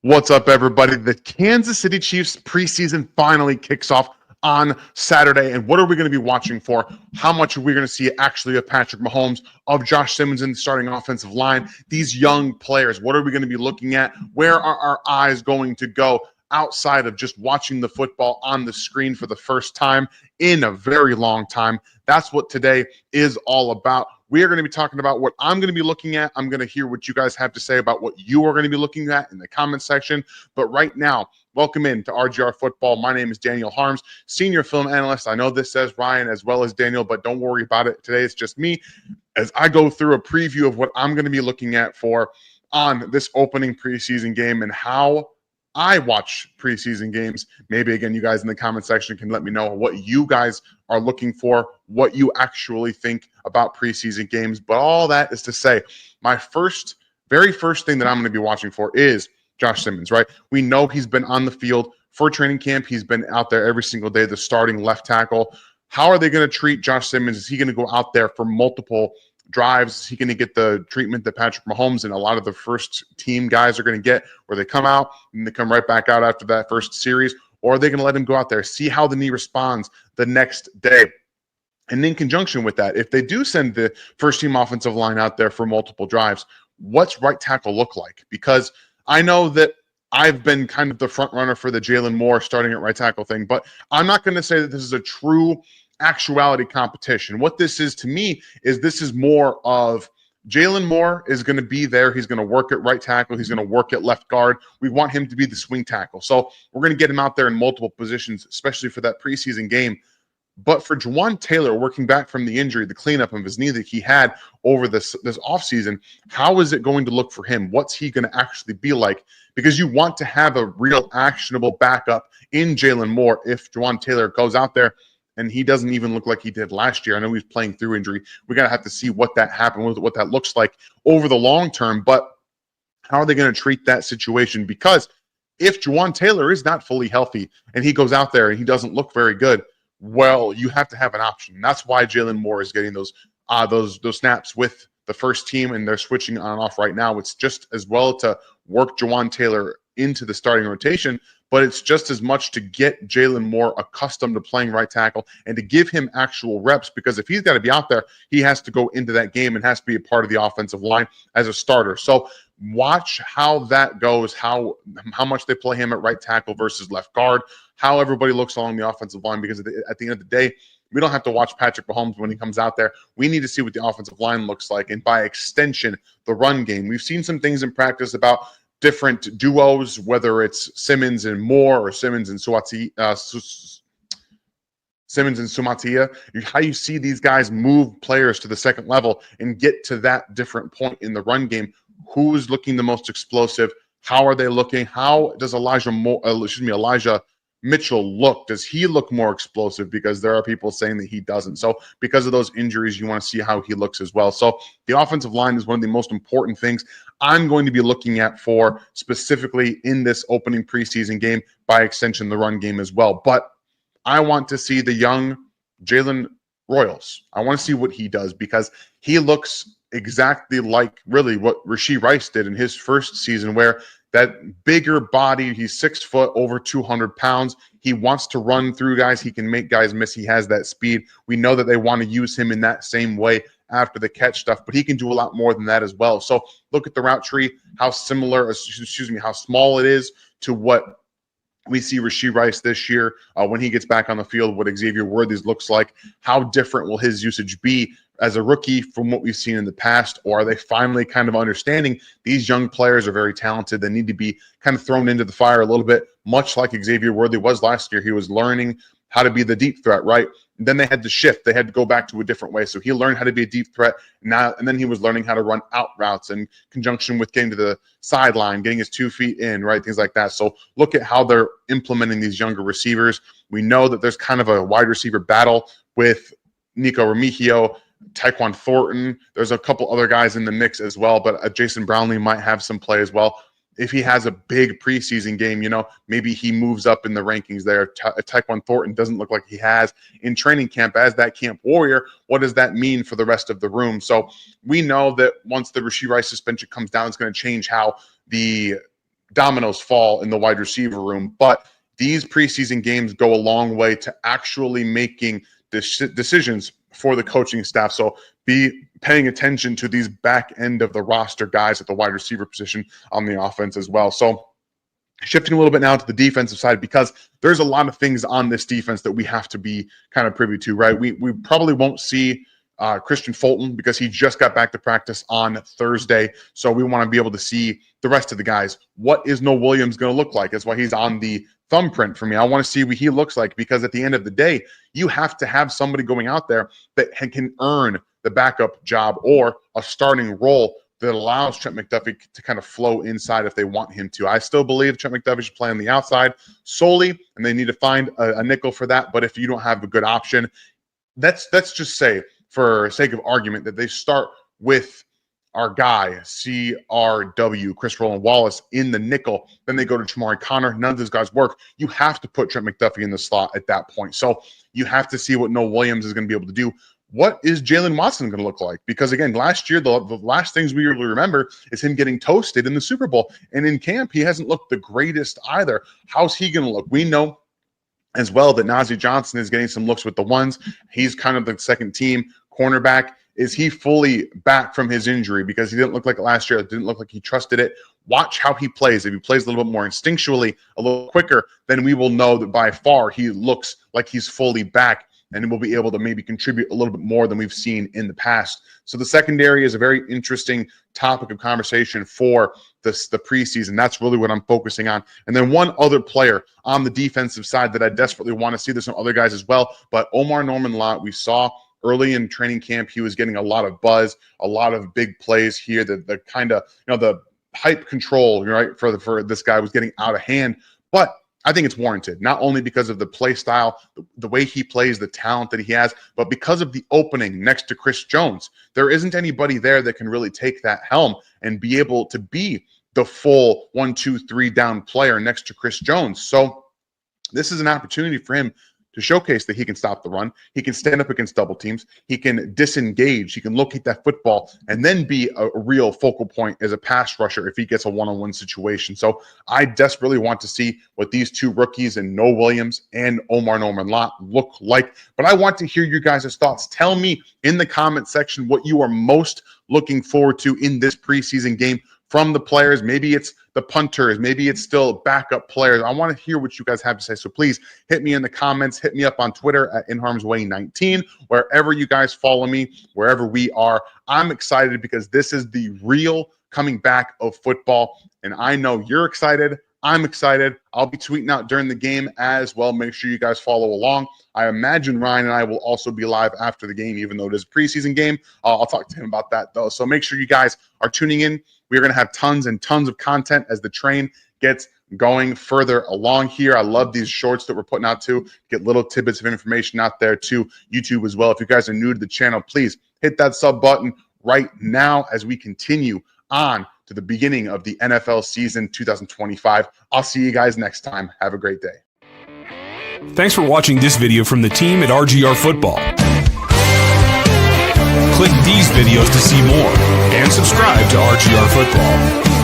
What's up, everybody? The Kansas City Chiefs preseason finally kicks off on Saturday. And what are we going to be watching for? How much are we going to see actually of Patrick Mahomes, of Josh Simmons in the starting offensive line? These young players, what are we going to be looking at? Where are our eyes going to go outside of just watching the football on the screen for the first time in a very long time? That's what today is all about. We are going to be talking about what I'm going to be looking at. I'm going to hear what you guys have to say about what you are going to be looking at in the comment section. But right now, welcome in to RGR Football. My name is Daniel Harms, senior film analyst. I know this says Ryan as well as Daniel, but don't worry about it. Today it's just me as I go through a preview of what I'm going to be looking at for on this opening preseason game and how I watch preseason games. Maybe, again, you guys in the comment section can let me know what you guys are looking for, what you actually think about preseason games. But all that is to say, my very first thing that I'm going to be watching for is Josh Simmons, right? We know he's been on the field for training camp. He's been out there every single day, the starting left tackle. How are they going to treat Josh Simmons? Is he going to go out there for multiple drives? Is he going to get the treatment that Patrick Mahomes and a lot of the first team guys are going to get, where they come out and they come right back out after that first series? Or are they going to let him go out there, see how the knee responds the next day? And in conjunction with that, if they do send the first team offensive line out there for multiple drives, what's right tackle look like? Because I know that I've been kind of the front runner for the Jalen Moore starting at right tackle thing, but I'm not going to say that this is a true actuality competition. What this is to me is this is more of Jalen Moore is going to be there. He's going to work at right tackle. He's going to work at left guard. We want him to be the swing tackle. So we're going to get him out there in multiple positions, especially for that preseason game. But for Juwan Taylor, working back from the injury, the cleanup of his knee that he had over this offseason, how is it going to look for him? What's he going to actually be like? Because you want to have a real actionable backup in Jalen Moore if Juwan Taylor goes out there and he doesn't even look like he did last year. I know he's playing through injury. We're going to have to see what that happened, what that looks like over the long term. But how are they going to treat that situation? Because if Juwan Taylor is not fully healthy and he goes out there and he doesn't look very good, well, you have to have an option. That's why Jalen Moore is getting those snaps with the first team, and they're switching on and off right now. It's just as well to work Juwan Taylor into the starting rotation, but it's just as much to get Jalen Moore accustomed to playing right tackle and to give him actual reps, because if he's got to be out there, he has to go into that game and has to be a part of the offensive line as a starter. So watch how that goes, how much they play him at right tackle versus left guard, how everybody looks along the offensive line, because at the end of the day, we don't have to watch Patrick Mahomes when he comes out there. We need to see what the offensive line looks like, and by extension, the run game. We've seen some things in practice about different duos, whether it's Simmons and Moore or Simmons and Sumatia, how you see these guys move players to the second level and get to that different point in the run game. Who's looking the most explosive? How are they looking? How does Elijah Mitchell look? Does he look more explosive? Because there are people saying that he doesn't. So because of those injuries, you want to see how he looks as well. So the offensive line is one of the most important things I'm going to be looking at for specifically in this opening preseason game, by extension, the run game as well. But I want to see the young Jalen Royals. I want to see what he does, because he looks exactly like really what Rashee Rice did in his first season, where that bigger body, he's 6 foot, over 200 pounds. He wants to run through guys. He can make guys miss. He has that speed. We know that they want to use him in that same way after the catch stuff, but he can do a lot more than that as well. So look at the route tree, how small it is to what we see Rashee Rice this year when he gets back on the field, what Xavier Worthy's looks like. How different will his usage be as a rookie from what we've seen in the past? Or are they finally kind of understanding these young players are very talented? They need to be kind of thrown into the fire a little bit, much like Xavier Worthy was last year. He was learning how to be the deep threat, right? And then they had to shift. They had to go back to a different way. So he learned how to be a deep threat now, and then he was learning how to run out routes in conjunction with getting to the sideline, getting his 2 feet in, right? Things like that. So look at how they're implementing these younger receivers. We know that there's kind of a wide receiver battle with Nico Remigio, Tyquan Thornton. There's a couple other guys in the mix as well, but Jason Brownlee might have some play as well. If he has a big preseason game, maybe he moves up in the rankings there. Tyquan Thornton doesn't look like he has in training camp as that camp warrior. What does that mean for the rest of the room? So we know that once the Rashee Rice suspension comes down, it's going to change how the dominoes fall in the wide receiver room. But these preseason games go a long way to actually making decisions for the coaching staff. So be paying attention to these back end of the roster guys at the wide receiver position on the offense as well. So shifting a little bit now to the defensive side, because there's a lot of things on this defense that we have to be kind of privy to, right? We probably won't see Christian Fulton because he just got back to practice on Thursday. So we want to be able to see the rest of the guys. What is Noah Williams going to look like? That's why he's on the thumbprint for me. I want to see what he looks like, because at the end of the day, you have to have somebody going out there that can earn the backup job or a starting role that allows Trent McDuffie to kind of flow inside if they want him to. I still believe Trent McDuffie should play on the outside solely, and they need to find a nickel for that. But if you don't have a good option, let's just say, for sake of argument, that they start with our guy, CRW, Chris Roland Wallace, in the nickel. Then they go to Chamari Connor. None of those guys work. You have to put Trent McDuffie in the slot at that point. So you have to see what Noah Williams is going to be able to do. What is Jalen Watson going to look like? Because, again, last year, the last things we really remember is him getting toasted in the Super Bowl. And in camp, he hasn't looked the greatest either. How's he going to look? We know as well that Najee Johnson is getting some looks with the ones. He's kind of the second team cornerback. Is he fully back from his injury? Because he didn't look like it last year. It didn't look like he trusted it. Watch how he plays. If he plays a little bit more instinctually, a little quicker, then we will know that by far he looks like he's fully back, and we'll be able to maybe contribute a little bit more than we've seen in the past. So the secondary is a very interesting topic of conversation for the preseason. That's really what I'm focusing on. And then one other player on the defensive side that I desperately want to see. There's some other guys as well, but Omar Norman-Lott, we saw early in training camp, he was getting a lot of buzz, a lot of big plays here. The kind of, the hype control, right, for this guy was getting out of hand. But I think it's warranted, not only because of the play style, the way he plays, the talent that he has, but because of the opening next to Chris Jones. There isn't anybody there that can really take that helm and be able to be the full 1, 2, 3 down player next to Chris Jones. So this is an opportunity for him to showcase that he can stop the run. He can stand up against double teams. He can disengage. He can locate that football and then be a real focal point as a pass rusher if he gets a one-on-one situation. So I desperately want to see what these two rookies and Noah Williams and Omar Norman-Lott look like. But I want to hear your guys' thoughts. Tell me in the comment section what you are most looking forward to in this preseason game from the players. Maybe it's the punters, maybe it's still backup players. I want to hear what you guys have to say. So please hit me in the comments, hit me up on Twitter at InHarmsWay19, wherever you guys follow me, wherever we are. I'm excited because this is the real coming back of football. And I know you're excited. I'm excited. I'll be tweeting out during the game as well. Make sure you guys follow along. I imagine Ryan and I will also be live after the game, even though it is a preseason game. I'll talk to him about that, though. So make sure you guys are tuning in. We're going to have tons and tons of content as the train gets going further along here. I love these shorts that we're putting out too. Get little tidbits of information out there to YouTube as well. If you guys are new to the channel, please hit that sub button right now as we continue on to the beginning of the NFL season 2025. I'll see you guys next time. Have a great day. Thanks for watching this video from the team at RGR Football. Click these videos to see more and subscribe to RGR Football.